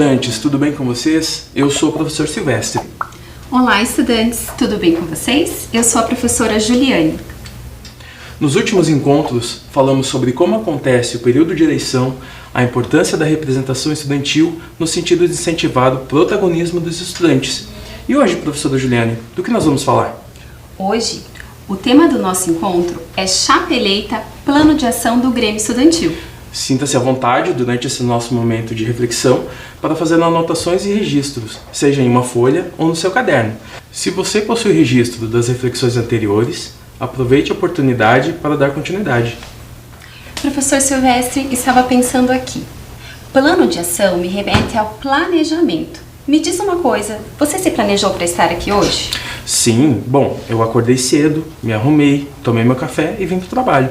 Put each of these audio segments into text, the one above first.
estudantes, tudo bem com vocês? Eu sou o professor Silvestre. Olá, estudantes, tudo bem com vocês? Eu sou a professora Juliane. Nos últimos encontros, falamos sobre como acontece o período de eleição, a importância da representação estudantil no sentido de incentivar o protagonismo dos estudantes. E hoje, professora Juliane, do que nós vamos falar? Hoje, o tema do nosso encontro é Chapa Eleita, Plano de Ação do Grêmio Estudantil. Sinta-se à vontade durante esse nosso momento de reflexão para fazer anotações e registros, seja em uma folha ou no seu caderno. Se você possui registro das reflexões anteriores, aproveite a oportunidade para dar continuidade. Professor Silvestre, estava pensando aqui. Plano de ação me remete ao planejamento. Me diz uma coisa, você se planejou para estar aqui hoje? Sim, bom, eu acordei cedo, me arrumei, tomei meu café e vim para o trabalho.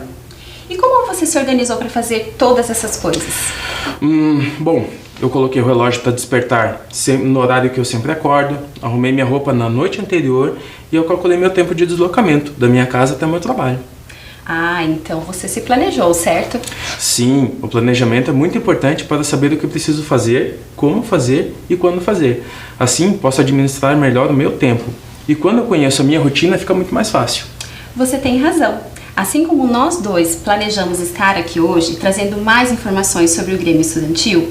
E como você se organizou para fazer todas essas coisas? Bom, eu coloquei o relógio para despertar no horário que eu sempre acordo, arrumei minha roupa na noite anterior e eu calculei meu tempo de deslocamento da minha casa até o meu trabalho. Ah, então você se planejou, certo? Sim, o planejamento é muito importante para saber o que eu preciso fazer, como fazer e quando fazer. Assim, posso administrar melhor o meu tempo. E quando eu conheço a minha rotina, fica muito mais fácil. Você tem razão. Assim como nós dois planejamos estar aqui hoje, trazendo mais informações sobre o Grêmio Estudantil,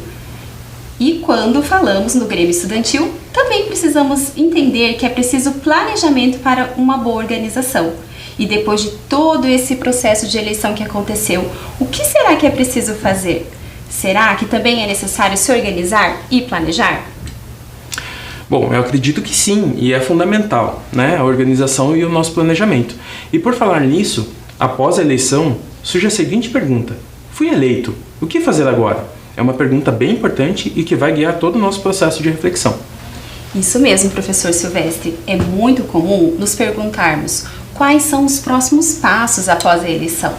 e quando falamos no Grêmio Estudantil, também precisamos entender que é preciso planejamento para uma boa organização. E depois de todo esse processo de eleição que aconteceu, o que será que é preciso fazer? Será que também é necessário se organizar e planejar? Bom, eu acredito que sim, e é fundamental, né? A organização e o nosso planejamento. E por falar nisso, após a eleição, surge a seguinte pergunta: fui eleito, o que fazer agora? É uma pergunta bem importante e que vai guiar todo o nosso processo de reflexão. Isso mesmo, professor Silvestre. É muito comum nos perguntarmos quais são os próximos passos após a eleição.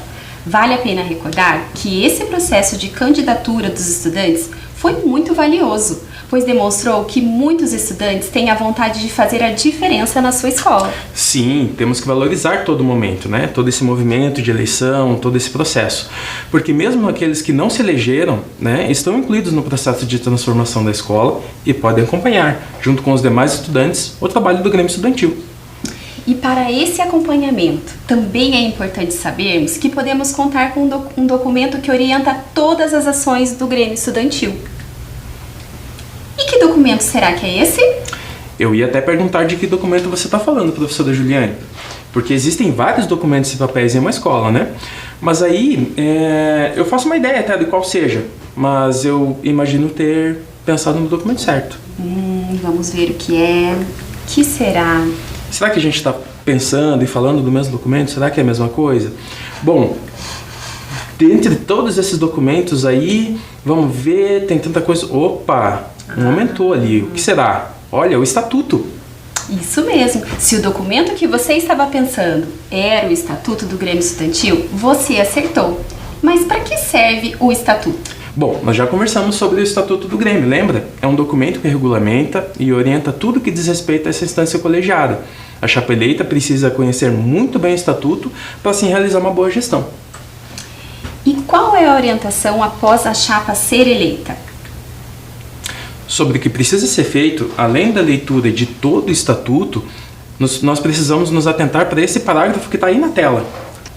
Vale a pena recordar que esse processo de candidatura dos estudantes foi muito valioso, pois demonstrou que muitos estudantes têm a vontade de fazer a diferença na sua escola. Sim, temos que valorizar todo o momento, né? Todo esse movimento de eleição, todo esse processo. Porque mesmo aqueles que não se elegeram, né, estão incluídos no processo de transformação da escola e podem acompanhar, junto com os demais estudantes, o trabalho do Grêmio Estudantil. E para esse acompanhamento, também é importante sabermos que podemos contar com um documento que orienta todas as ações do Grêmio Estudantil. E que documento será que é esse? Eu ia até perguntar de que documento você está falando, professora Juliane, porque existem vários documentos e papéis em uma escola, né? Mas aí, eu faço uma ideia até de qual seja, mas eu imagino ter pensado no documento certo. Vamos ver o que é. Que será? Será que a gente está pensando e falando do mesmo documento? Será que é a mesma coisa? Bom, dentre todos esses documentos aí, vamos ver, tem tanta coisa. Opa, aumentou ali. O que será? Olha, o estatuto. Isso mesmo. Se o documento que você estava pensando era o Estatuto do Grêmio Estudantil, você acertou. Mas para que serve o estatuto? Bom, nós já conversamos sobre o Estatuto do Grêmio, lembra? É um documento que regulamenta e orienta tudo que diz respeito a essa instância colegiada. A chapa eleita precisa conhecer muito bem o Estatuto para assim realizar uma boa gestão. E qual é a orientação após a chapa ser eleita? Sobre o que precisa ser feito, além da leitura de todo o Estatuto, nós precisamos nos atentar para esse parágrafo que está aí na tela.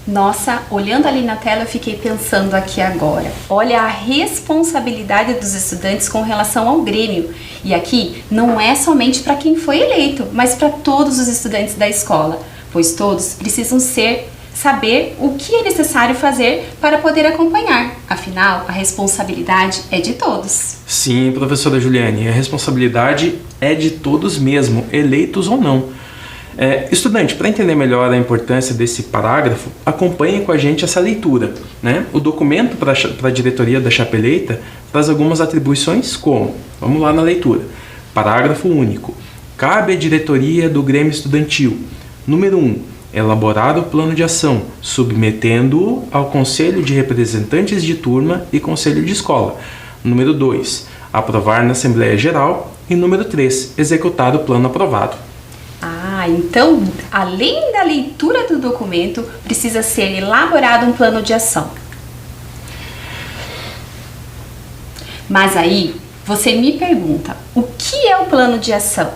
Nossa, olhando ali na tela eu fiquei pensando aqui agora. Olha a responsabilidade dos estudantes com relação ao Grêmio. E aqui não é somente para quem foi eleito, mas para todos os estudantes da escola, pois todos precisam saber o que é necessário fazer para poder acompanhar. Afinal, a responsabilidade é de todos. Sim, professora Juliane, a responsabilidade é de todos mesmo, eleitos ou não. Estudante, para entender melhor a importância desse parágrafo, acompanhe com a gente essa leitura, né? O documento para a diretoria da chapa eleita traz algumas atribuições como, vamos lá na leitura, parágrafo único, cabe à diretoria do Grêmio Estudantil, número 1, elaborar o plano de ação, submetendo-o ao Conselho de Representantes de Turma e Conselho de Escola, número 2, aprovar na Assembleia Geral e número 3, executar o plano aprovado. Então, além da leitura do documento, precisa ser elaborado um plano de ação. Mas aí, Você me pergunta, o que é o plano de ação?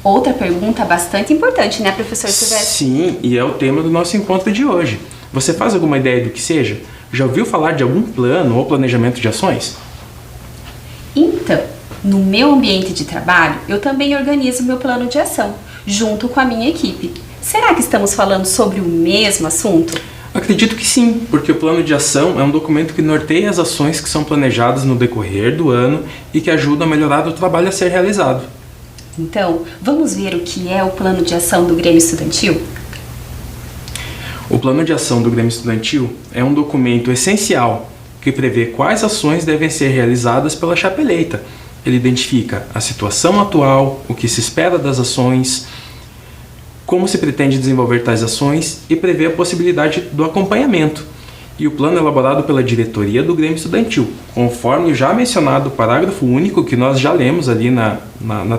Outra pergunta bastante importante, né, professor Silvestre? Sim, e é o tema do nosso encontro de hoje. Você faz alguma ideia do que seja? Já ouviu falar de algum plano ou planejamento de ações? Então, no meu ambiente de trabalho, eu também organizo meu plano de ação, junto com a minha equipe. Será que estamos falando sobre o mesmo assunto? Acredito que sim, porque o plano de ação é um documento que norteia as ações que são planejadas no decorrer do ano e que ajudam a melhorar o trabalho a ser realizado. Então, vamos ver o que é o plano de ação do Grêmio Estudantil? O plano de ação do Grêmio Estudantil é um documento essencial que prevê quais ações devem ser realizadas pela chapa eleita. Ele identifica a situação atual, o que se espera das ações, como se pretende desenvolver tais ações e prevê a possibilidade do acompanhamento. E o plano é elaborado pela diretoria do Grêmio Estudantil, conforme já mencionado o parágrafo único que nós já lemos ali na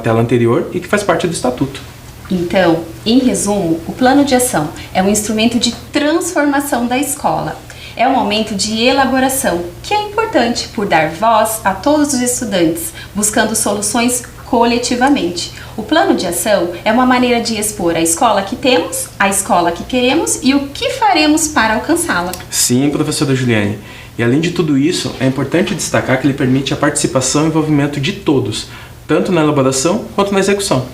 tela anterior e que faz parte do Estatuto. Então, em resumo, o plano de ação é um instrumento de transformação da escola. É um momento de elaboração, que é importante por dar voz a todos os estudantes, buscando soluções coletivamente. O plano de ação é uma maneira de expor a escola que temos, a escola que queremos e o que faremos para alcançá-la. Sim, professora Juliane. E além de tudo isso, é importante destacar que ele permite a participação e envolvimento de todos, tanto na elaboração quanto na execução.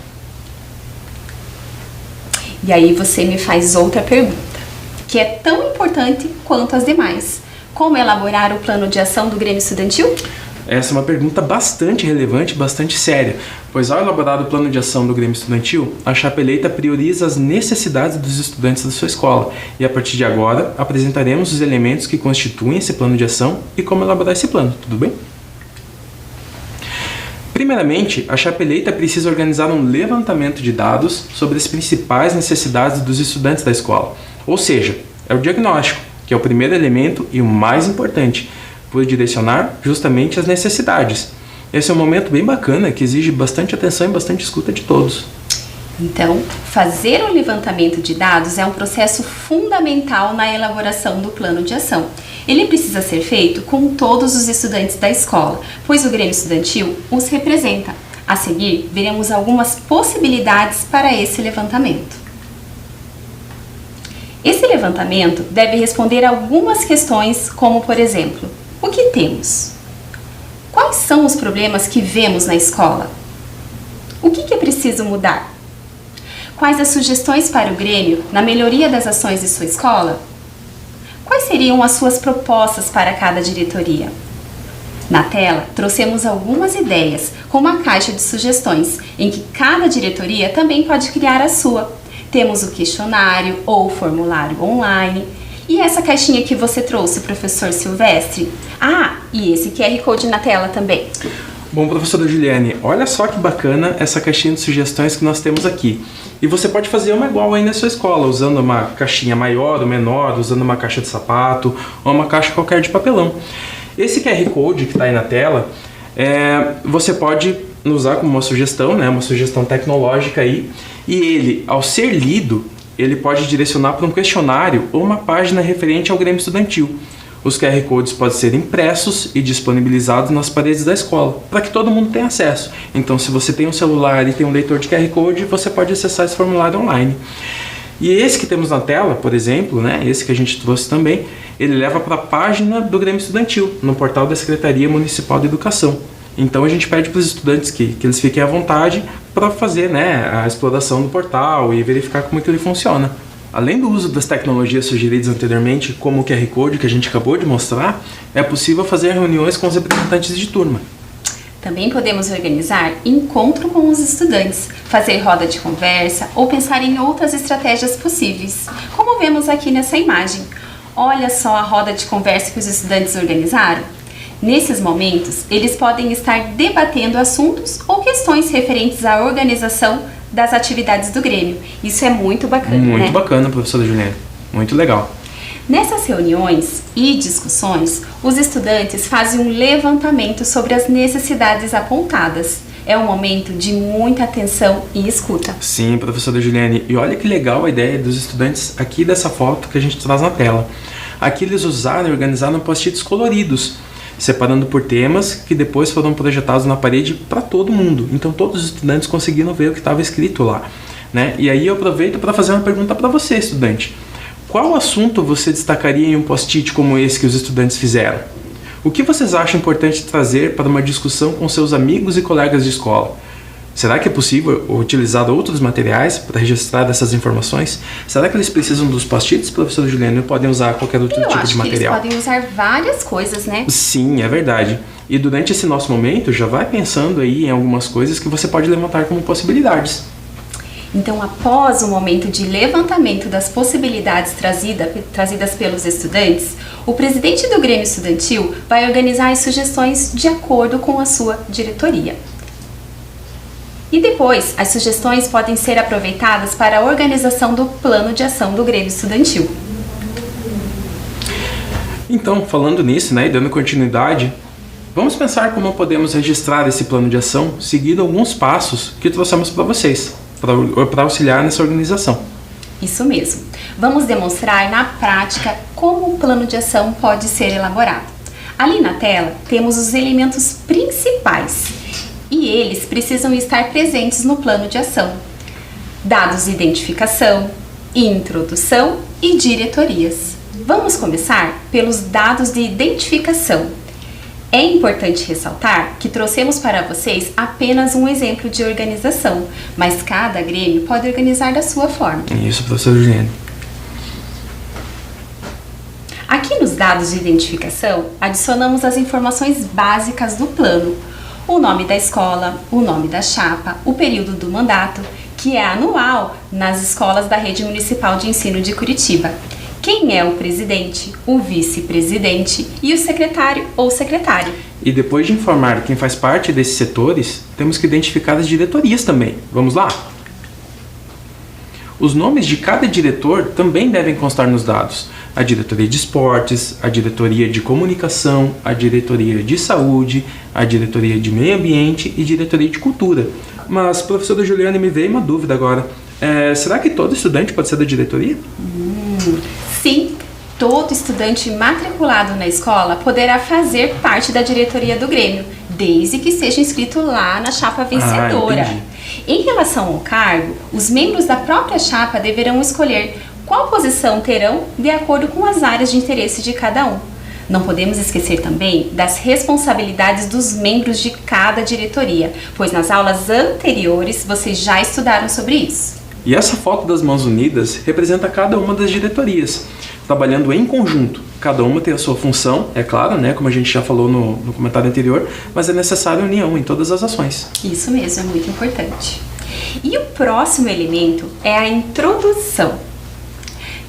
E aí você me faz outra pergunta, que é tão importante quanto as demais. Como elaborar o plano de ação do Grêmio Estudantil? Essa é uma pergunta bastante relevante e bastante séria, pois ao elaborar o plano de ação do Grêmio Estudantil, a chapa eleita prioriza as necessidades dos estudantes da sua escola e a partir de agora apresentaremos os elementos que constituem esse plano de ação e como elaborar esse plano, tudo bem? Primeiramente, a chapa eleita precisa organizar um levantamento de dados sobre as principais necessidades dos estudantes da escola, ou seja, é o diagnóstico, que é o primeiro elemento e o mais importante, por direcionar justamente as necessidades. Esse é um momento bem bacana que exige bastante atenção e bastante escuta de todos. Então, fazer o levantamento de dados é um processo fundamental na elaboração do plano de ação. Ele precisa ser feito com todos os estudantes da escola, pois o Grêmio Estudantil os representa. A seguir, veremos algumas possibilidades para esse levantamento. Esse levantamento deve responder algumas questões, como por exemplo, o que temos? Quais são os problemas que vemos na escola? O que é preciso mudar? Quais as sugestões para o Grêmio na melhoria das ações de sua escola? Quais seriam as suas propostas para cada diretoria? Na tela, trouxemos algumas ideias, com uma caixa de sugestões, em que cada diretoria também pode criar a sua. Temos o questionário ou formulário online. E essa caixinha que você trouxe, professor Silvestre? Ah, e esse QR Code na tela também. Bom, professora Juliane, olha só que bacana essa caixinha de sugestões que nós temos aqui. E você pode fazer uma igual aí na sua escola, usando uma caixinha maior ou menor, usando uma caixa de sapato ou uma caixa qualquer de papelão. Esse QR Code que está aí na tela, você pode usar como uma sugestão, né, uma sugestão tecnológica aí, e ele, ao ser lido, ele pode direcionar para um questionário ou uma página referente ao Grêmio Estudantil. Os QR Codes podem ser impressos e disponibilizados nas paredes da escola, para que todo mundo tenha acesso. Então, se você tem um celular e tem um leitor de QR Code, você pode acessar esse formulário online. E esse que temos na tela, por exemplo, né, esse que a gente trouxe também, ele leva para a página do Grêmio Estudantil, no portal da Secretaria Municipal de Educação. Então a gente pede para os estudantes que eles fiquem à vontade para fazer, né, a exploração do portal e verificar como é que ele funciona. Além do uso das tecnologias sugeridas anteriormente, como o QR Code que a gente acabou de mostrar, é possível fazer reuniões com os representantes de turma. Também podemos organizar encontro com os estudantes, fazer roda de conversa ou pensar em outras estratégias possíveis, como vemos aqui nessa imagem. Olha só a roda de conversa que os estudantes organizaram. Nesses momentos, eles podem estar debatendo assuntos ou questões referentes à organização das atividades do Grêmio. Isso é muito bacana, né? Muito bacana, professora Juliana. Muito legal. Nessas reuniões e discussões, os estudantes fazem um levantamento sobre as necessidades apontadas. É um momento de muita atenção e escuta. Sim, professora Juliane. E olha que legal a ideia dos estudantes aqui dessa foto que a gente traz na tela. Aqui eles usaram e organizaram post-its coloridos. separando por temas que depois foram projetados na parede para todo mundo. Então todos os estudantes conseguiram ver o que estava escrito lá, né? E aí eu aproveito para fazer uma pergunta para você, estudante. Qual assunto você destacaria em um post-it como esse que os estudantes fizeram? O que vocês acham importante trazer para uma discussão com seus amigos e colegas de escola? Será que é possível utilizar outros materiais para registrar essas informações? Será que eles precisam dos post-its, professor Juliano, ou podem usar qualquer outro tipo de material? Eles podem usar várias coisas, né? Sim, é verdade. E durante esse nosso momento, já vai pensando aí em algumas coisas que você pode levantar como possibilidades. Então, após o momento de levantamento das possibilidades trazidas pelos estudantes, o presidente do Grêmio Estudantil vai organizar as sugestões de acordo com a sua diretoria. E depois, as sugestões podem ser aproveitadas para a organização do plano de ação do Grêmio Estudantil. Então, falando nisso, né, e dando continuidade, vamos pensar como podemos registrar esse plano de ação seguindo alguns passos que trouxemos para vocês, para auxiliar nessa organização. Isso mesmo. Vamos demonstrar na prática como o plano de ação pode ser elaborado. Ali na tela temos os elementos principais e eles precisam estar presentes no plano de ação. Dados de identificação, introdução e diretorias. Vamos começar pelos dados de identificação. É importante ressaltar que trouxemos para vocês apenas um exemplo de organização, mas cada Grêmio pode organizar da sua forma. Isso, professor Juliano. Aqui nos dados de identificação, adicionamos as informações básicas do plano. O nome da escola, o nome da chapa, o período do mandato, que é anual nas escolas da Rede Municipal de Ensino de Curitiba. Quem é o presidente, o vice-presidente e o secretário ou secretária. E depois de informar quem faz parte desses setores, temos que identificar as diretorias também. Vamos lá? Os nomes de cada diretor também devem constar nos dados. A diretoria de esportes, a diretoria de comunicação, a diretoria de saúde, a diretoria de meio ambiente e diretoria de cultura. Mas, professora Juliana, me veio uma dúvida agora. Será que todo estudante pode ser da diretoria? Sim, todo estudante matriculado na escola poderá fazer parte da diretoria do Grêmio, desde que seja inscrito lá na chapa vencedora. Em relação ao cargo, os membros da própria chapa deverão escolher qual posição terão de acordo com as áreas de interesse de cada um. Não podemos esquecer também das responsabilidades dos membros de cada diretoria, pois nas aulas anteriores vocês já estudaram sobre isso. E essa foto das mãos unidas representa cada uma das diretorias, trabalhando em conjunto. Cada uma tem a sua função, é claro, né, como a gente já falou no comentário anterior, mas é necessária união em todas as ações. Isso mesmo, é muito importante. E o próximo elemento é a introdução.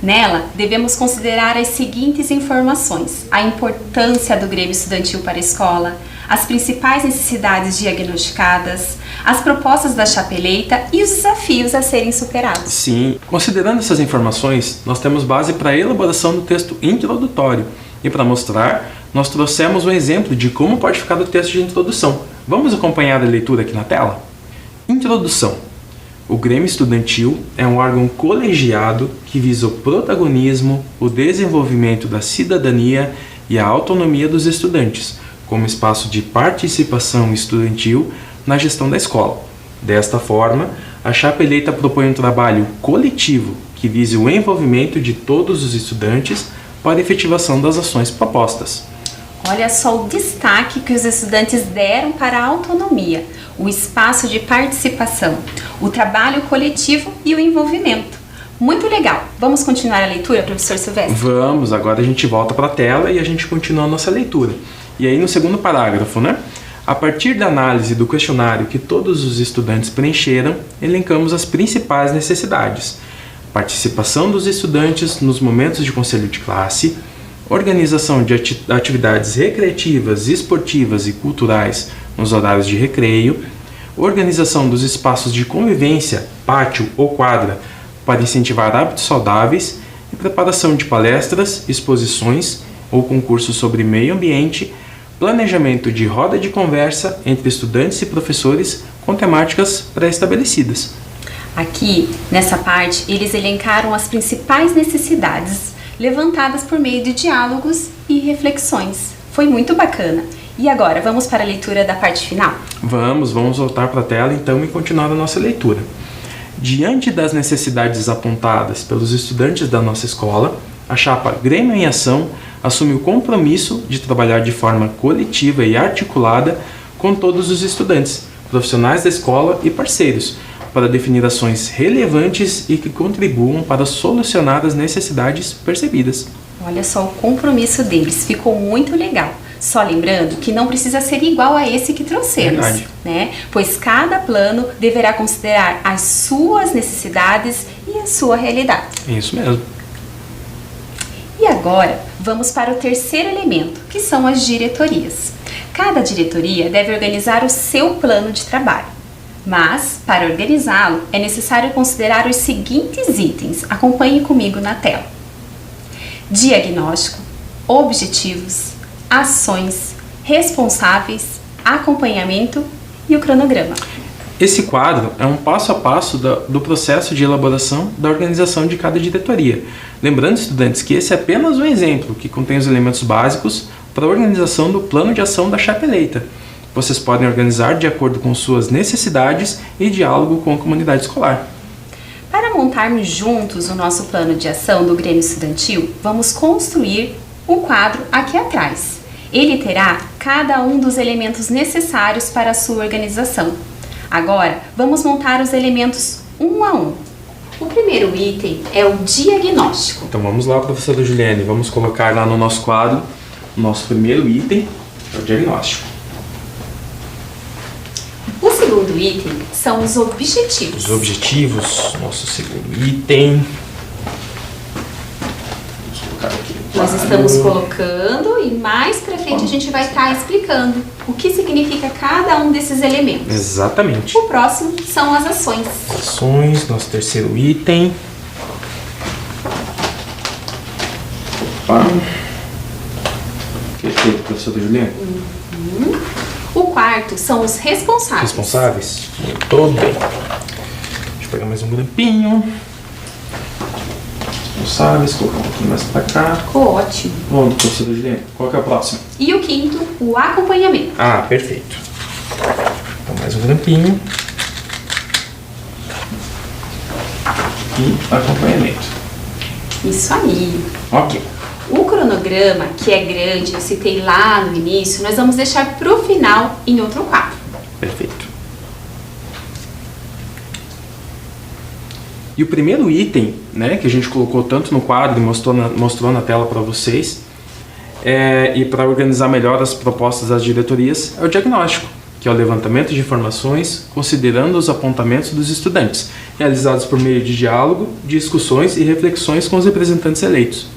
Nela, devemos considerar as seguintes informações: a importância do Grêmio Estudantil para a escola, as principais necessidades diagnosticadas, as propostas da chapa eleita e os desafios a serem superados. Sim, considerando essas informações, nós temos base para a elaboração do texto introdutório. E para mostrar, nós trouxemos um exemplo de como pode ficar o texto de introdução. Vamos acompanhar a leitura aqui na tela? Introdução. O Grêmio Estudantil é um órgão colegiado que visa o protagonismo, o desenvolvimento da cidadania e a autonomia dos estudantes, como espaço de participação estudantil na gestão da escola. Desta forma, a chapa eleita propõe um trabalho coletivo que vise o envolvimento de todos os estudantes para a efetivação das ações propostas. Olha só o destaque que os estudantes deram para a autonomia, o espaço de participação, o trabalho coletivo e o envolvimento. Muito legal! Vamos continuar a leitura, professor Silvestre? Vamos, agora a gente volta para a tela e a gente continua a nossa leitura. E aí no segundo parágrafo, né? A partir da análise do questionário que todos os estudantes preencheram, elencamos as principais necessidades: participação dos estudantes nos momentos de conselho de classe, organização de atividades recreativas, esportivas e culturais nos horários de recreio, organização dos espaços de convivência, pátio ou quadra, para incentivar hábitos saudáveis e preparação de palestras, exposições ou concursos sobre meio ambiente, planejamento de roda de conversa entre estudantes e professores com temáticas pré-estabelecidas. Aqui, nessa parte, eles elencaram as principais necessidades levantadas por meio de diálogos e reflexões. Foi muito bacana. E agora, vamos para a leitura da parte final? Vamos voltar para a tela então e continuar a nossa leitura. Diante das necessidades apontadas pelos estudantes da nossa escola, a chapa Grêmio em Ação assume o compromisso de trabalhar de forma coletiva e articulada com todos os estudantes, profissionais da escola e parceiros, para definir ações relevantes e que contribuam para solucionar as necessidades percebidas. Olha só o compromisso deles, ficou muito legal. Só lembrando que não precisa ser igual a esse que trouxemos, Verdade. né? Pois cada plano deverá considerar as suas necessidades e a sua realidade. É isso mesmo. E agora, vamos para o terceiro elemento, que são as diretorias. Cada diretoria deve organizar o seu plano de trabalho. Mas, para organizá-lo, é necessário considerar os seguintes itens. Acompanhe comigo na tela. Diagnóstico, objetivos, ações, responsáveis, acompanhamento e o cronograma. Esse quadro é um passo a passo do processo de elaboração da organização de cada diretoria. Lembrando, estudantes, que esse é apenas um exemplo que contém os elementos básicos para a organização do plano de ação da chapa eleita. Vocês podem organizar de acordo com suas necessidades e diálogo com a comunidade escolar. Para montarmos juntos o nosso plano de ação do Grêmio Estudantil, vamos construir um quadro aqui atrás. Ele terá cada um dos elementos necessários para a sua organização. Agora, vamos montar os elementos um a um. O primeiro item é o diagnóstico. Então vamos lá, professora Juliane, vamos colocar lá no nosso quadro o nosso primeiro item, que é o diagnóstico. O segundo item são os objetivos. Os objetivos, nosso segundo item. Vamos colocar aqui no Nós quadro. estamos colocando e mais pra frente a gente vai estar explicando o que significa cada um desses elementos. Exatamente. O próximo são as ações. Ações, nosso terceiro item. Opa. Perfeito, professora Juliana. O quarto são os responsáveis. Responsáveis? Muito bem. Deixa eu pegar mais um grampinho. Responsáveis, colocar um pouquinho mais pra cá. Ficou ótimo. Bom, professora Juliana, qual que é o próximo? E o quinto, o acompanhamento. Ah, perfeito. Então, mais um grampinho. E acompanhamento. Isso aí. Ok. O cronograma, que é grande, eu citei lá no início, nós vamos deixar pro final em outro quadro. Perfeito. E o primeiro item, né, que a gente colocou tanto no quadro e mostrou na tela para vocês, e para organizar melhor as propostas das diretorias, é o diagnóstico, que é o levantamento de informações considerando os apontamentos dos estudantes, realizados por meio de diálogo, discussões e reflexões com os representantes eleitos.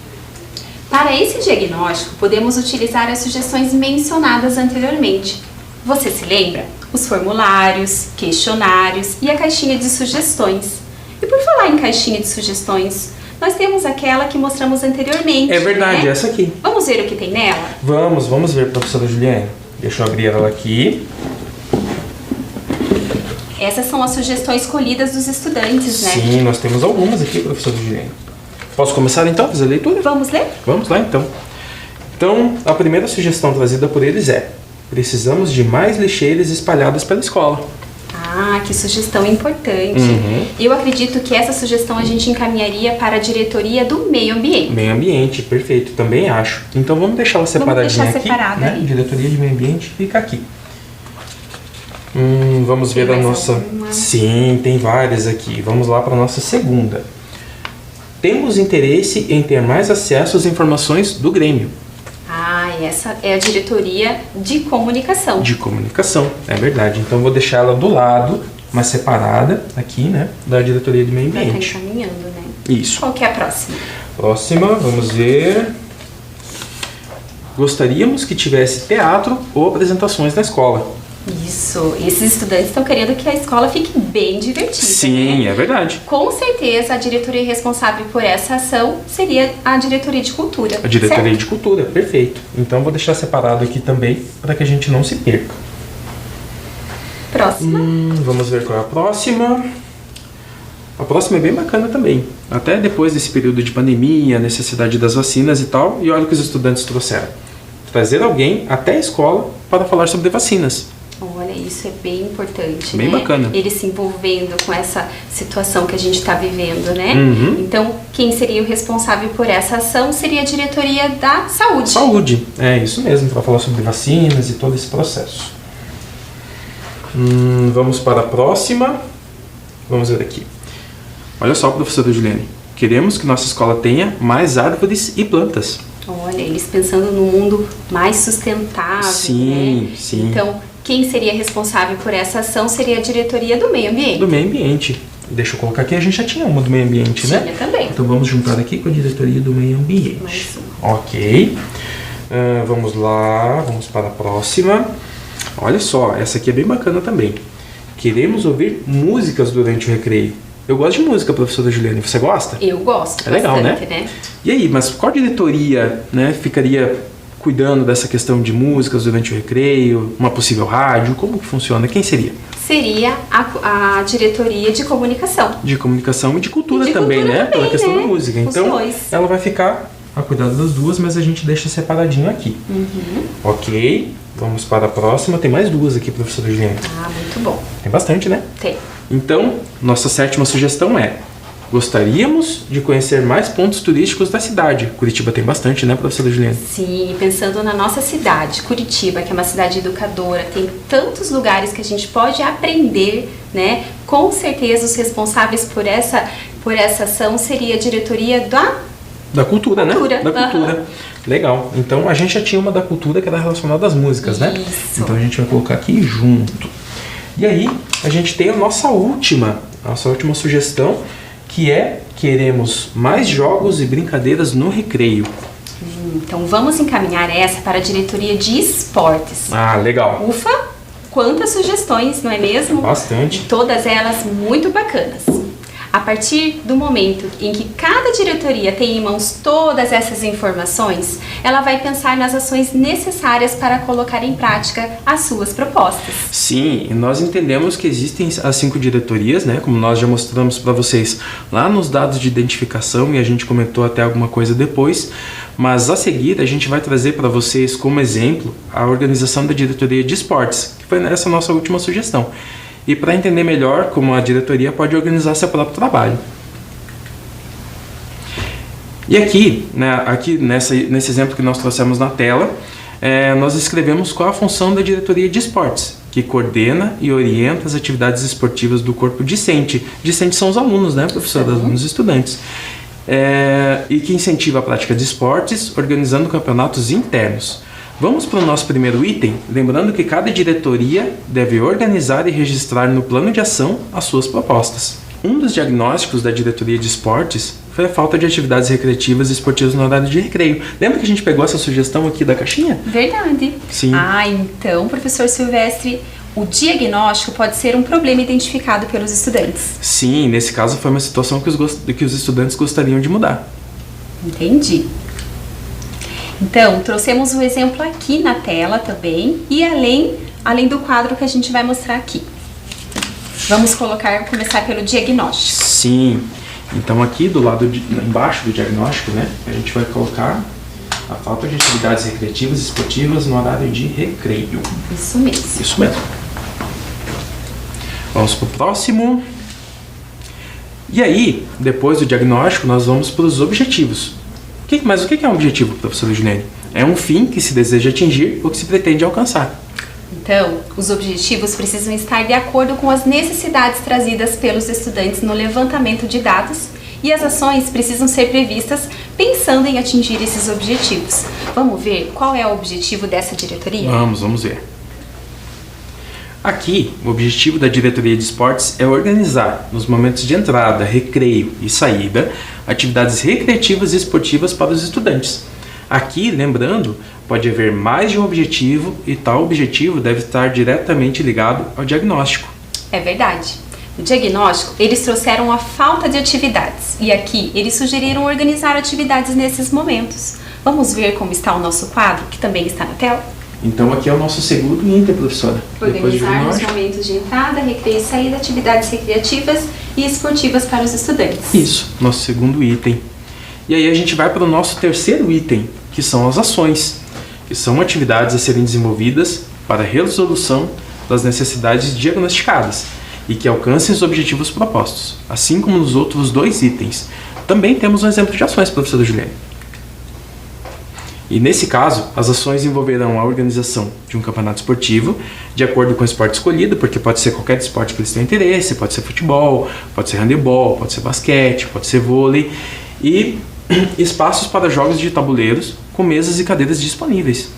Para esse diagnóstico, podemos utilizar as sugestões mencionadas anteriormente. Você se lembra? Os formulários, questionários e a caixinha de sugestões. E por falar em caixinha de sugestões, nós temos aquela que mostramos anteriormente. É verdade, né? essa aqui. Vamos ver o que tem nela? Vamos ver, professora Juliane. Deixa eu abrir ela aqui. Essas são as sugestões colhidas dos estudantes, né? Sim, nós temos algumas aqui, professora Juliane. Posso começar então a fazer a leitura? Vamos ler? Vamos lá então. Então, a primeira sugestão trazida por eles é: precisamos de mais lixeiras espalhadas pela escola. Ah, que sugestão importante. Uhum. Eu acredito que essa sugestão a gente encaminharia para a diretoria do meio ambiente. Meio ambiente, perfeito, também acho. Então vamos deixar ela separadinha deixar aqui, separada né? aí. Diretoria de meio ambiente fica aqui. Vamos ver a mais nossa... alguma? Sim, tem várias aqui. Vamos lá para a nossa segunda. Temos interesse em ter mais acesso às informações do Grêmio. Ah, essa é a diretoria de comunicação. De comunicação, é verdade. Então vou deixar ela do lado, mas separada aqui, né? Da diretoria de meio Vai estar ambiente. encaminhando, né? Isso. Qual que é a próxima? Próxima, vamos ver. Gostaríamos que tivesse teatro ou apresentações na escola. Isso, esses estudantes estão querendo que a escola fique bem divertida. Sim, né? é verdade. Com certeza, a diretoria responsável por essa ação seria a diretoria de cultura. A diretoria certo? de cultura, perfeito. Então vou deixar separado aqui também para que a gente não se perca. Próxima. Vamos ver qual é a próxima. A próxima é bem bacana também. Até depois desse período de pandemia, necessidade das vacinas e tal, e olha o que os estudantes trouxeram. trazer alguém até a escola para falar sobre vacinas. Olha, isso é bem importante, Bem né? bacana. Ele se envolvendo com essa situação que a gente está vivendo, né? Uhum. Então, quem seria o responsável por essa ação seria a diretoria da saúde. Saúde, é isso mesmo, para falar sobre vacinas e todo esse processo. Vamos para a próxima. Vamos ver aqui. Olha só, professora Juliane. Queremos que nossa escola tenha mais árvores e plantas. Olha, eles pensando num mundo mais sustentável, Sim, né? sim. Então, quem seria responsável por essa ação seria a diretoria do meio ambiente. Do meio ambiente. Deixa eu colocar aqui, a gente já tinha uma do meio ambiente, né? Tinha também. Então vamos juntar aqui com a diretoria do meio ambiente. Mais uma. Ok. Vamos lá, vamos para a próxima. Olha só, essa aqui é bem bacana também. Queremos ouvir músicas durante o recreio. Eu gosto de música, professora Juliane. Você gosta? Eu gosto É legal, bastante, né? E aí, mas qual diretoria, né, ficaria cuidando dessa questão de músicas durante o recreio? Uma possível rádio? Como que funciona? Quem seria? Seria a diretoria de comunicação. De comunicação e de cultura E de também, cultura né? também, Pela questão né? da música. Os Então, dois. ela vai ficar a cuidado das duas, mas a gente deixa separadinho aqui. Ok, vamos para a próxima. Tem mais duas aqui, professora Juliane. Ah, muito bom. Tem bastante, né? Tem. Então, nossa sétima sugestão é: gostaríamos de conhecer mais pontos turísticos da cidade. Curitiba tem bastante, né, professora Juliane? Sim, pensando na nossa cidade, Curitiba, que é uma cidade educadora, tem tantos lugares que a gente pode aprender, né? Com certeza os responsáveis por essa ação seria a diretoria Da cultura, né? Cultura, Da cultura. aham. Legal. Então, a gente já tinha uma da cultura que era relacionada às músicas, né? Isso. Então, a gente vai colocar aqui junto. E aí, a gente tem a nossa última sugestão, que é: queremos mais jogos e brincadeiras no recreio. Então vamos encaminhar essa para a diretoria de esportes. Ah, legal. Ufa, quantas sugestões, não é mesmo? Bastante. E todas elas muito bacanas. A partir do momento em que cada diretoria tem em mãos todas essas informações, ela vai pensar nas ações necessárias para colocar em prática as suas propostas. Sim, e nós entendemos que existem as 5 diretorias, né? Como nós já mostramos para vocês lá nos dados de identificação, e a gente comentou até alguma coisa depois. Mas a seguir a gente vai trazer para vocês como exemplo a organização da diretoria de esportes, que foi essa nossa última sugestão. E para entender melhor como a diretoria pode organizar seu próprio trabalho. E aqui, né, nesse exemplo que nós trouxemos na tela, nós escrevemos qual a função da diretoria de esportes, que coordena e orienta as atividades esportivas do corpo discente. Discente são os alunos, né, professor? Os alunos e estudantes. E que incentiva a prática de esportes, organizando campeonatos internos. Vamos para o nosso primeiro item, lembrando que cada diretoria deve organizar e registrar no plano de ação as suas propostas. Um dos diagnósticos da diretoria de esportes foi a falta de atividades recreativas e esportivas no horário de recreio. Lembra que a gente pegou essa sugestão aqui da caixinha? Verdade. Sim. Ah, então, professor Silvestre, o diagnóstico pode ser um problema identificado pelos estudantes. Sim, nesse caso foi uma situação que os estudantes gostariam de mudar. Entendi. Então, trouxemos o exemplo aqui na tela também e além do quadro que a gente vai mostrar aqui. Vamos começar pelo diagnóstico. Sim. Então aqui do lado embaixo do diagnóstico, né, a gente vai colocar a falta de atividades recreativas e esportivas no horário de recreio. Isso mesmo. Isso mesmo. Vamos para o próximo. E aí, depois do diagnóstico, nós vamos para os objetivos. Mas o que é um objetivo, professora Juliane? É um fim que se deseja atingir ou que se pretende alcançar. Então, os objetivos precisam estar de acordo com as necessidades trazidas pelos estudantes no levantamento de dados e as ações precisam ser previstas pensando em atingir esses objetivos. Vamos ver qual é o objetivo dessa diretoria? Vamos ver. Aqui, o objetivo da diretoria de esportes é organizar, nos momentos de entrada, recreio e saída, atividades recreativas e esportivas para os estudantes. Aqui, lembrando, pode haver mais de um objetivo e tal objetivo deve estar diretamente ligado ao diagnóstico. É verdade. No diagnóstico, eles trouxeram a falta de atividades e aqui eles sugeriram organizar atividades nesses momentos. Vamos ver como está o nosso quadro, que também está na tela? Então aqui é o nosso segundo item, professora. Organizar nos momentos de entrada, recreio e saída, atividades recreativas e esportivas para os estudantes. Isso, nosso segundo item. E aí a gente vai para o nosso terceiro item, que são as ações. que são atividades a serem desenvolvidas para a resolução das necessidades diagnosticadas e que alcancem os objetivos propostos, assim como nos outros 2 itens. Também temos um exemplo de ações, professora Juliane. E nesse caso, as ações envolverão a organização de um campeonato esportivo, de acordo com o esporte escolhido, porque pode ser qualquer esporte que eles tenham interesse, pode ser futebol, pode ser handebol, pode ser basquete, pode ser vôlei, e espaços para jogos de tabuleiros com mesas e cadeiras disponíveis.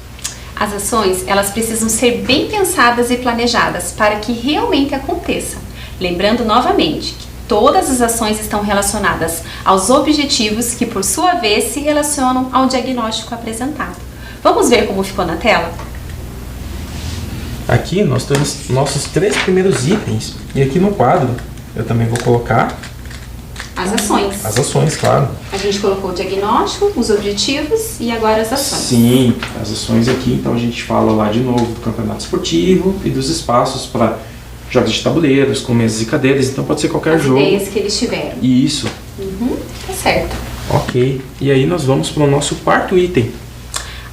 As ações, elas precisam ser bem pensadas e planejadas para que realmente aconteça. Lembrando novamente que todas as ações estão relacionadas aos objetivos que, por sua vez, se relacionam ao diagnóstico apresentado. Vamos ver como ficou na tela? Aqui nós temos nossos 3 primeiros itens e aqui no quadro eu também vou colocar as ações. As ações, claro. A gente colocou o diagnóstico, os objetivos e agora as ações. Sim, as ações aqui, então a gente fala lá de novo do campeonato esportivo e dos espaços para jogos de tabuleiros, com mesas e cadeiras, então pode ser qualquer jogo. As ideias que eles tiveram. Isso. Tá certo. Ok, e aí nós vamos para o nosso 4º item.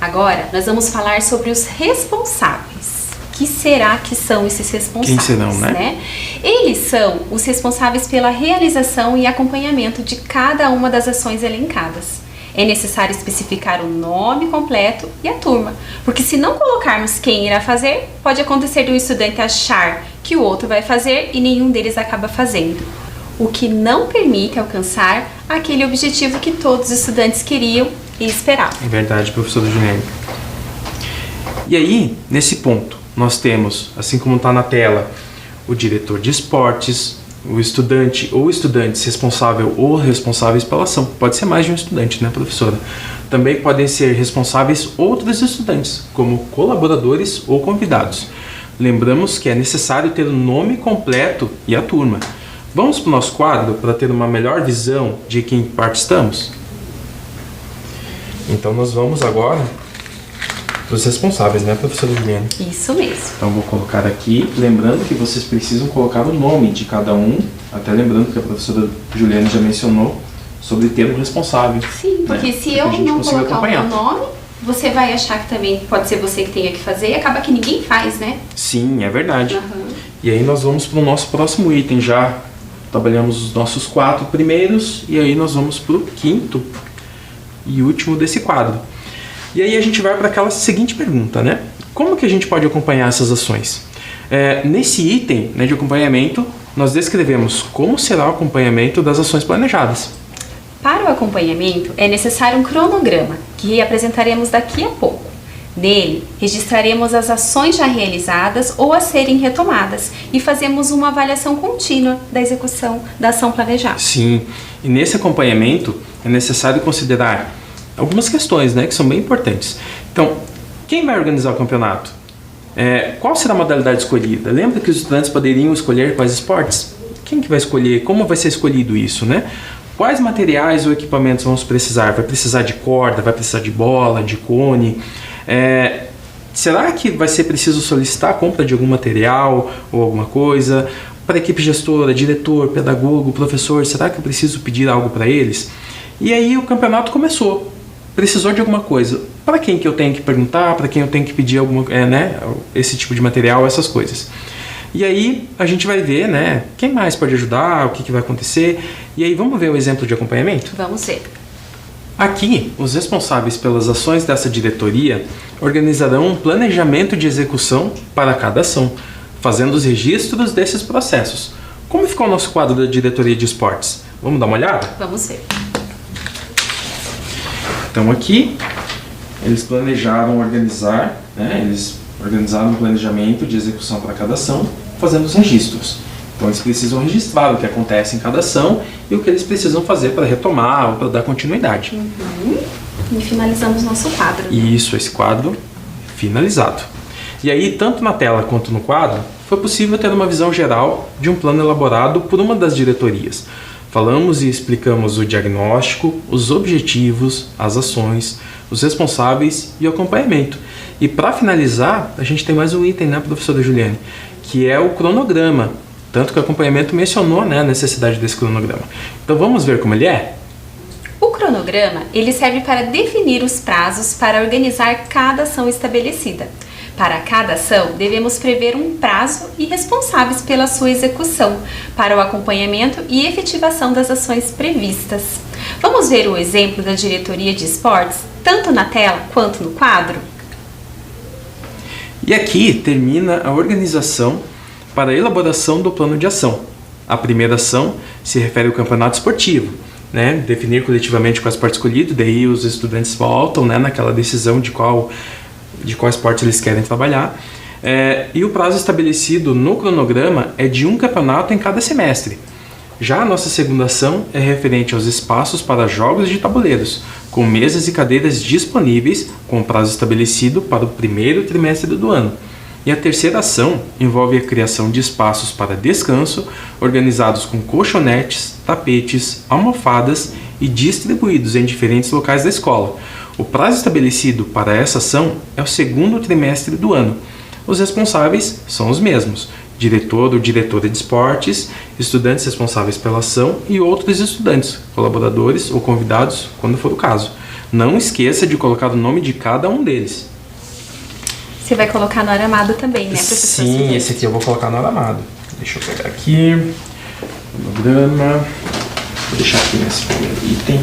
Agora, nós vamos falar sobre os responsáveis. Que será que são esses responsáveis? Quem serão, né? Eles são os responsáveis pela realização e acompanhamento de cada uma das ações elencadas. É necessário especificar o nome completo e a turma, porque se não colocarmos quem irá fazer, pode acontecer de um estudante achar que o outro vai fazer e nenhum deles acaba fazendo, o que não permite alcançar aquele objetivo que todos os estudantes queriam e esperavam. É verdade, professora Juliane. E aí, nesse ponto, nós temos, assim como está na tela, o diretor de esportes, o estudante ou estudantes responsável ou responsáveis pela ação. Pode ser mais de um estudante, né, professora? Também podem ser responsáveis outros estudantes, como colaboradores ou convidados. Lembramos que é necessário ter o nome completo e a turma. Vamos para o nosso quadro para ter uma melhor visão de quem parte estamos? Então nós vamos agora dos responsáveis, né, professora Juliane? Isso mesmo. Então vou colocar aqui, lembrando que vocês precisam colocar o nome de cada um, até lembrando que a professora Juliane já mencionou sobre ter um responsável. Sim, porque se eu não colocar o meu nome, você vai achar que também pode ser você que tenha que fazer e acaba que ninguém faz, né? Sim, é verdade. E aí nós vamos para o nosso próximo item, já trabalhamos os nossos 4 primeiros e aí nós vamos para o 5º e último desse quadro. E aí a gente vai para aquela seguinte pergunta, né? Como que a gente pode acompanhar essas ações? Nesse item, né, de acompanhamento, nós descrevemos como será o acompanhamento das ações planejadas. Para o acompanhamento, é necessário um cronograma, que apresentaremos daqui a pouco. Nele, registraremos as ações já realizadas ou a serem retomadas e fazemos uma avaliação contínua da execução da ação planejada. Sim, e nesse acompanhamento é necessário considerar algumas questões, né, que são bem importantes. Então, quem vai organizar o campeonato? Qual será a modalidade escolhida? Lembra que os estudantes poderiam escolher quais esportes? Quem que vai escolher? Como vai ser escolhido isso, né? Quais materiais ou equipamentos vamos precisar? Vai precisar de corda? Vai precisar de bola, de cone? Será que vai ser preciso solicitar a compra de algum material ou alguma coisa? Para a equipe gestora, diretor, pedagogo, professor, será que eu preciso pedir algo para eles? E aí o campeonato começou. Precisou de alguma coisa. Para quem que eu tenho que perguntar? Para quem eu tenho que pedir alguma, esse tipo de material, essas coisas. E aí a gente vai ver, né, quem mais pode ajudar, o que vai acontecer. E aí vamos ver o exemplo de acompanhamento? Vamos ver. Aqui, os responsáveis pelas ações dessa diretoria organizarão um planejamento de execução para cada ação, fazendo os registros desses processos. Como ficou o nosso quadro da diretoria de esportes? Vamos dar uma olhada? Vamos ver. Então aqui, eles planejaram organizar, né, eles organizaram um planejamento de execução para cada ação, fazendo os registros. Então eles precisam registrar o que acontece em cada ação e o que eles precisam fazer para retomar ou para dar continuidade. E finalizamos nosso quadro. Isso, esse quadro finalizado. E aí, tanto na tela quanto no quadro, foi possível ter uma visão geral de um plano elaborado por uma das diretorias. Falamos e explicamos o diagnóstico, os objetivos, as ações, os responsáveis e o acompanhamento. E para finalizar, a gente tem mais um item, né, professora Juliane, que é o cronograma. Tanto que o acompanhamento mencionou, né, a necessidade desse cronograma. Então vamos ver como ele é? O cronograma cronograma, ele serve para definir os prazos para organizar cada ação estabelecida. Para cada ação, devemos prever um prazo e responsáveis pela sua execução, para o acompanhamento e efetivação das ações previstas. Vamos ver o exemplo da diretoria de esportes, tanto na tela quanto no quadro? E aqui termina a organização para a elaboração do plano de ação. A primeira ação se refere ao campeonato esportivo, né? Definir coletivamente qual esporte escolhido, daí os estudantes voltam, né, naquela decisão de qual esporte eles querem trabalhar. E o prazo estabelecido no cronograma é de um campeonato em cada semestre. Já a nossa segunda ação é referente aos espaços para jogos de tabuleiros, com mesas e cadeiras disponíveis, com prazo estabelecido para o primeiro trimestre do ano. E a terceira ação envolve a criação de espaços para descanso, organizados com colchonetes, tapetes, almofadas e distribuídos em diferentes locais da escola. O prazo estabelecido para essa ação é o segundo trimestre do ano. Os responsáveis são os mesmos: diretor ou diretora de esportes, estudantes responsáveis pela ação e outros estudantes, colaboradores ou convidados, quando for o caso. Não esqueça de colocar o nome de cada um deles. Você vai colocar no aramado também, né, professor? Sim, esse aqui eu vou colocar no aramado. Deixa eu pegar aqui, cronograma, vou deixar aqui nesse primeiro item.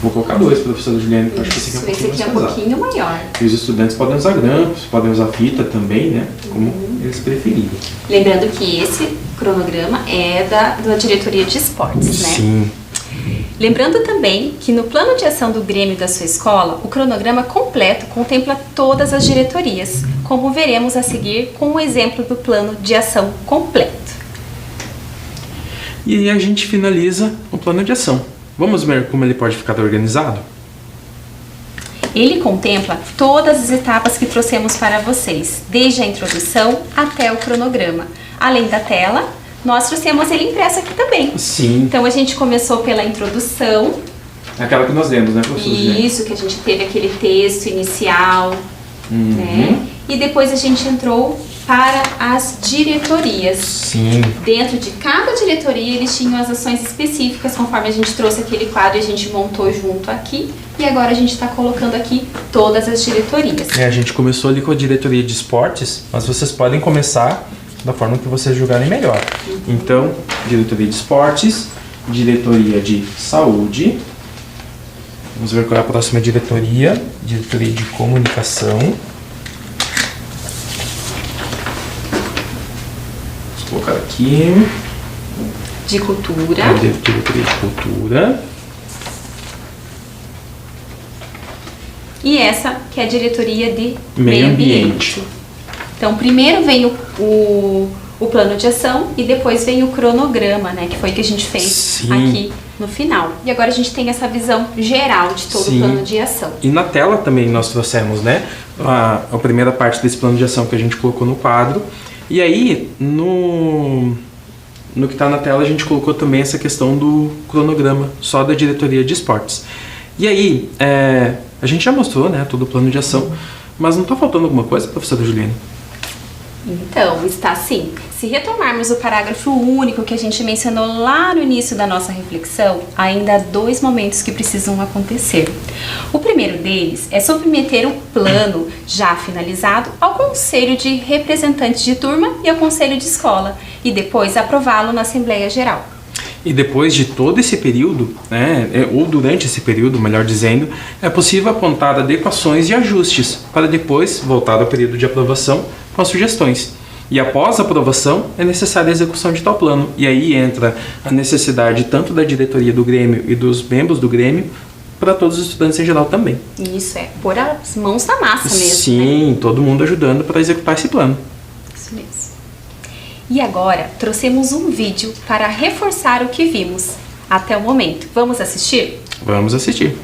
Vou colocar dois, professora Juliane, porque eu acho que esse aqui é um pouquinho maior. E os estudantes podem usar grampos, podem usar fita também, né? Como eles preferirem. Lembrando que esse cronograma é da diretoria de esportes, né? Sim. Lembrando também que no plano de ação do Grêmio da sua escola, o cronograma completo contempla todas as diretorias, como veremos a seguir com o exemplo do plano de ação completo. E aí a gente finaliza o plano de ação. Vamos ver como ele pode ficar organizado? Ele contempla todas as etapas que trouxemos para vocês, desde a introdução até o cronograma. Além da tela, nós trouxemos ele impresso aqui também. Sim. Então a gente começou pela introdução. Aquela que nós lemos, né, professor? Isso, que a gente teve aquele texto inicial, né? E depois a gente entrou para as diretorias. Sim. Dentro de cada diretoria eles tinham as ações específicas, conforme a gente trouxe aquele quadro e a gente montou junto aqui. E agora a gente está colocando aqui todas as diretorias. A gente começou ali com a diretoria de esportes, mas vocês podem começar da forma que vocês julgarem melhor. Então, diretoria de esportes, diretoria de saúde. Vamos ver qual é a próxima diretoria. Diretoria de comunicação. Vou colocar aqui. De cultura. A diretoria de cultura. E essa que é a diretoria de Meio ambiente. Então, primeiro vem o plano de ação e depois vem o cronograma, né? Que foi o que a gente fez Sim. aqui no final. E agora a gente tem essa visão geral de todo Sim. o plano de ação. E na tela também nós trouxemos, né, a primeira parte desse plano de ação que a gente colocou no quadro. E aí, no que está na tela, a gente colocou também essa questão do cronograma, só da diretoria de esportes. E aí, a gente já mostrou, né, todo o plano de ação, mas não está faltando alguma coisa, professora Juliane? Então, está sim. Se retomarmos o parágrafo único que a gente mencionou lá no início da nossa reflexão, ainda há dois momentos que precisam acontecer. O primeiro deles é submeter o plano já finalizado ao conselho de representantes de turma e ao conselho de escola, e depois aprová-lo na Assembleia Geral. E depois de todo esse período, né, ou durante esse período, melhor dizendo, é possível apontar adequações e ajustes para depois voltar ao período de aprovação com as sugestões. E após a aprovação, é necessária a execução de tal plano. E aí entra a necessidade tanto da diretoria do Grêmio e dos membros do Grêmio, para todos os estudantes em geral também. Isso é pôr as mãos na massa mesmo. Sim, né? todo mundo ajudando para executar esse plano. Isso mesmo. E agora, trouxemos um vídeo para reforçar o que vimos até o momento. Vamos assistir? Vamos assistir.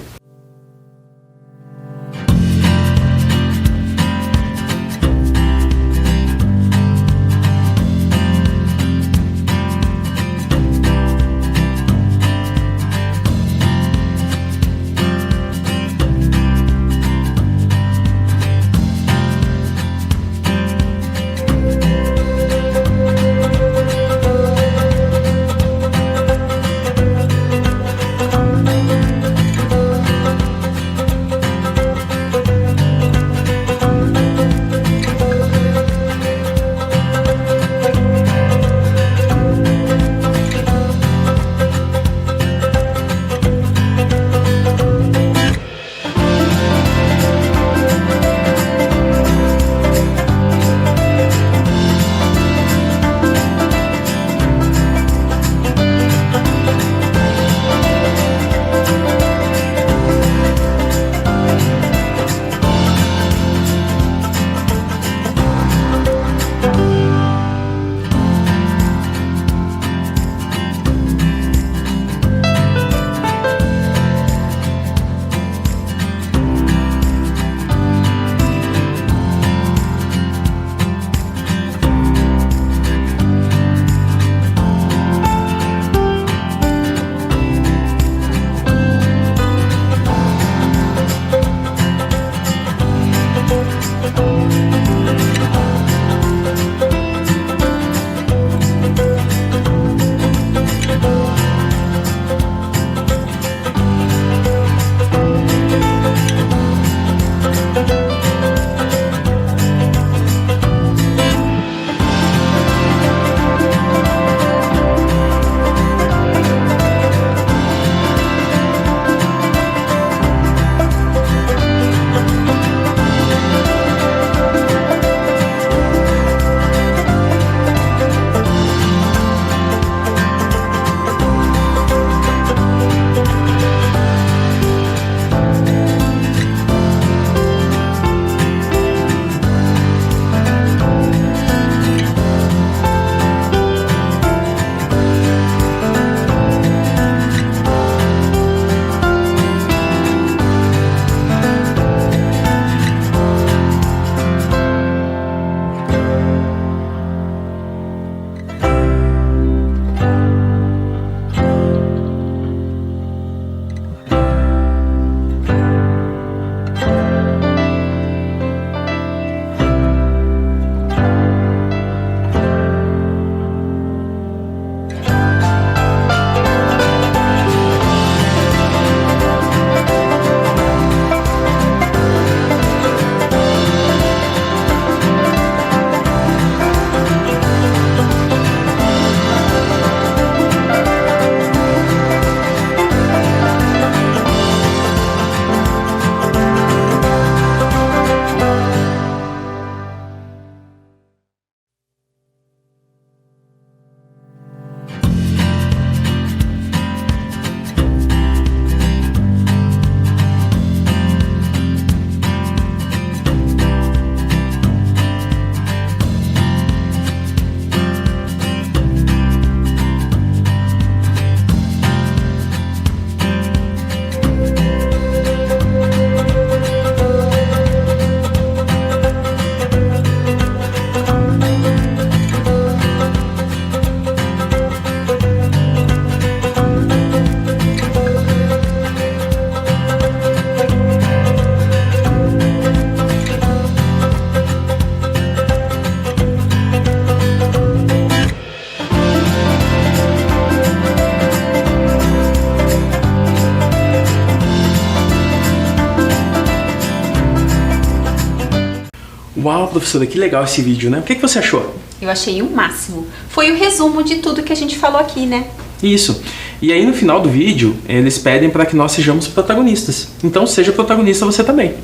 Uau, professora, que legal esse vídeo, né? O que você achou? Eu achei o máximo. Foi o resumo de tudo que a gente falou aqui, né? Isso. E aí no final do vídeo, eles pedem para que nós sejamos protagonistas. Então seja protagonista você também.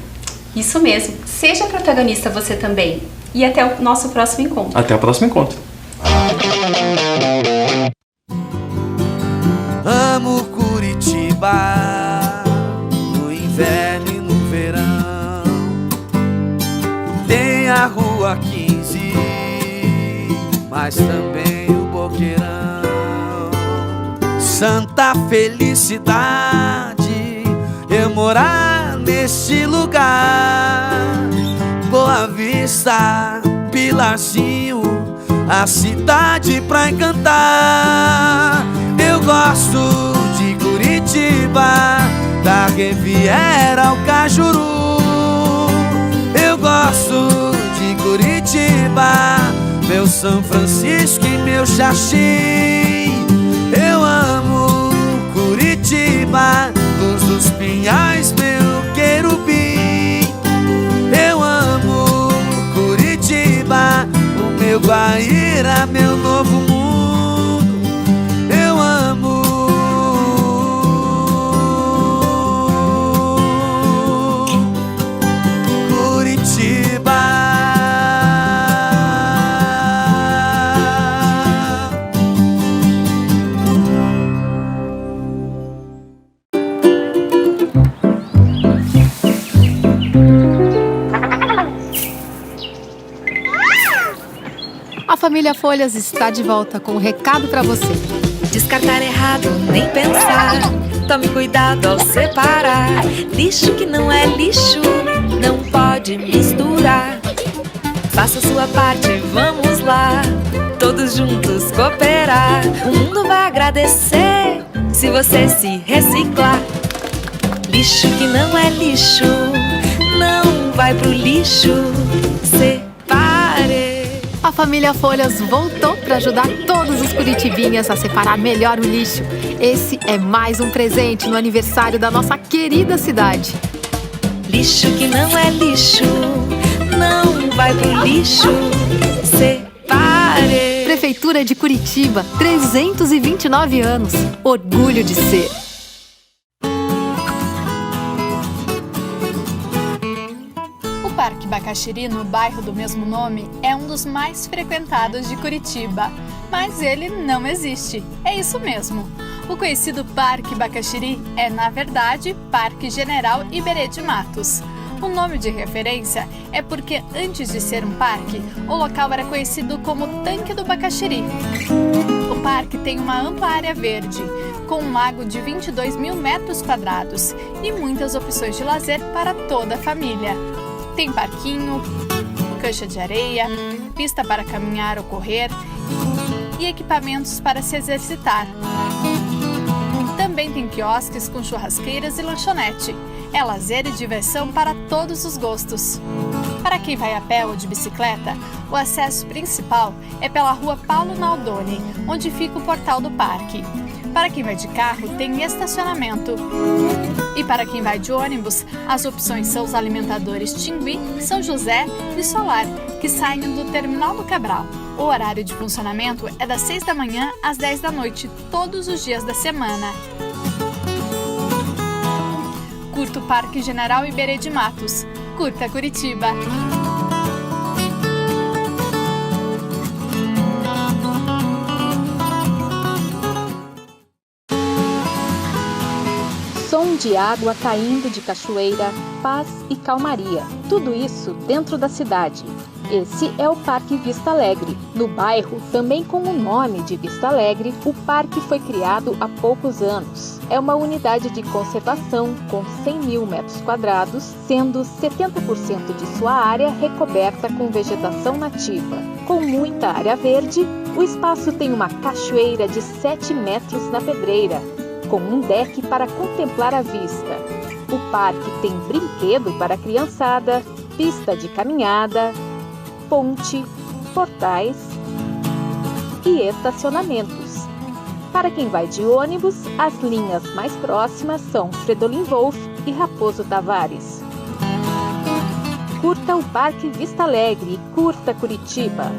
Isso mesmo. Seja protagonista você também. E até o nosso próximo encontro. Até o próximo encontro. Amo Curitiba, no inverno e no verão. Tem a Rua 15, mas também o Boqueirão. Santa felicidade eu morar nesse lugar. Boa Vista, Pilarzinho, a cidade pra encantar. Eu gosto de Curitiba, da Riviera ao Cajuru. Eu gosto de Curitiba, meu São Francisco e meu Xaxim. Eu amo Curitiba, Luz dos Pinhais, meu querubim. Eu amo Curitiba, o meu Guaíra, meu novo mundo. Eu amo Curitiba. A família Folhas está de volta com um recado para você. Descartar errado, nem pensar. Tome cuidado ao separar. Lixo que não é lixo, não pode misturar. Faça sua parte, vamos lá. Todos juntos cooperar. O mundo vai agradecer se você se reciclar. Lixo que não é lixo, não vai pro lixo. Separe. A família Folhas voltou para ajudar todos os curitibinhas a separar melhor o lixo. Esse é mais um presente no aniversário da nossa querida cidade. Lixo que não é lixo, não vai pro lixo. Separe. Prefeitura de Curitiba, 329 anos. Orgulho de ser. O Parque Bacaxiri, no bairro do mesmo nome, é um dos mais frequentados de Curitiba, mas ele não existe. É isso mesmo. O conhecido Parque Bacaxiri é, na verdade, Parque General Iberê de Matos. O nome de referência é porque, antes de ser um parque, o local era conhecido como Tanque do Bacaxiri. O parque tem uma ampla área verde, com um lago de 22 mil metros quadrados e muitas opções de lazer para toda a família. Tem parquinho, cancha de areia, pista para caminhar ou correr e equipamentos para se exercitar. Também tem quiosques com churrasqueiras e lanchonete. É lazer e diversão para todos os gostos. Para quem vai a pé ou de bicicleta, o acesso principal é pela rua Paulo Naldoni, onde fica o portal do parque. Para quem vai de carro, tem estacionamento. E para quem vai de ônibus, as opções são os alimentadores Tingui, São José e Solar, que saem do Terminal do Cabral. O horário de funcionamento é das 6 da manhã às 10 da noite, todos os dias da semana. Curta o Parque General Iberê de Matos. Curta Curitiba! Som de água caindo de cachoeira, paz e calmaria. Tudo isso dentro da cidade. Esse é o Parque Vista Alegre. No bairro, também com o nome de Vista Alegre, o parque foi criado há poucos anos. É uma unidade de conservação com 100 mil metros quadrados, sendo 70% de sua área recoberta com vegetação nativa. Com muita área verde, o espaço tem uma cachoeira de 7 metros na pedreira, com um deck para contemplar a vista. O parque tem brinquedo para a criançada, pista de caminhada, ponte, portais e estacionamentos. Para quem vai de ônibus, as linhas mais próximas são Fredolin Wolff e Raposo Tavares. Curta o Parque Vista Alegre, curta Curitiba.